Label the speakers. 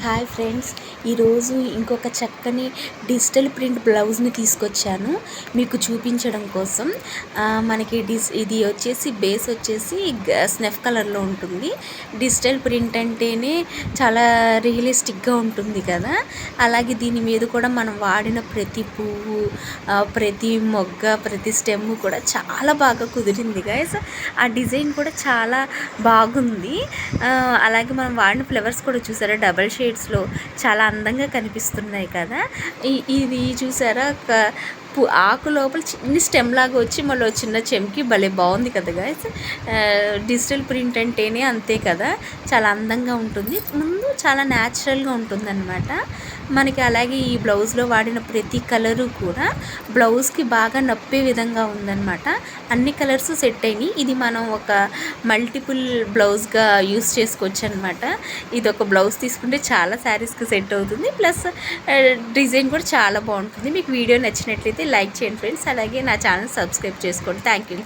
Speaker 1: Hi friends, ఈరోజు ఇంకొక చక్కని డిజిటల్ ప్రింట్ బ్లౌజ్ని తీసుకొచ్చాను మీకు చూపించడం కోసం. మనకి ఇది వచ్చేసి బేస్ వచ్చేసి స్నెఫ్ కలర్లో ఉంటుంది. డిజిటల్ ప్రింట్ అంటేనే చాలా రియలిస్టిక్గా ఉంటుంది కదా. అలాగే దీని మీద కూడా మనం వాడిన ప్రతి పువ్వు, ప్రతి మొగ్గ, ప్రతి స్టెమ్ కూడా చాలా బాగా కుదిరింది గైస్. ఆ డిజైన్ కూడా చాలా బాగుంది. అలాగే మనం వాడిన ఫ్లవర్స్ కూడా చూసారా, డబల్ షేడ్స్లో చాలా అందంగా కనిపిస్తున్నాయి కదా. ఇది చూసారా, ఆకు లోపల చిన్న స్టెమ్ లాగా వచ్చి మళ్ళీ చిన్న చెంకి భలే బాగుంది కదా గైస్. డిజిటల్ ప్రింట్ అంటేనే అంతే కదా, చాలా అందంగా ఉంటుంది. ముందు చాలా న్యాచురల్గా ఉంటుంది అనమాట మనకి. అలాగే ఈ బ్లౌజ్లో వాడిన ప్రతి కలరు కూడా బ్లౌజ్కి బాగా నప్పే విధంగా ఉందన్నమాట. అన్ని కలర్స్ సెట్ అయినాయి. ఇది మనం ఒక మల్టిపుల్ బ్లౌజ్గా యూస్ చేసుకోవచ్చు అనమాట. ఇది ఒక బ్లౌజ్ తీసుకుంటే చాలా శారీస్కి సెట్ అవుతుంది. ప్లస్ డిజైన్ కూడా చాలా బాగుంటుంది. మీకు వీడియో నచ్చినట్లయితే లైక్ చేయండి ఫ్రెండ్స్. అలాగే నా ఛానల్ సబ్స్క్రైబ్ చేసుకోండి. Thank you.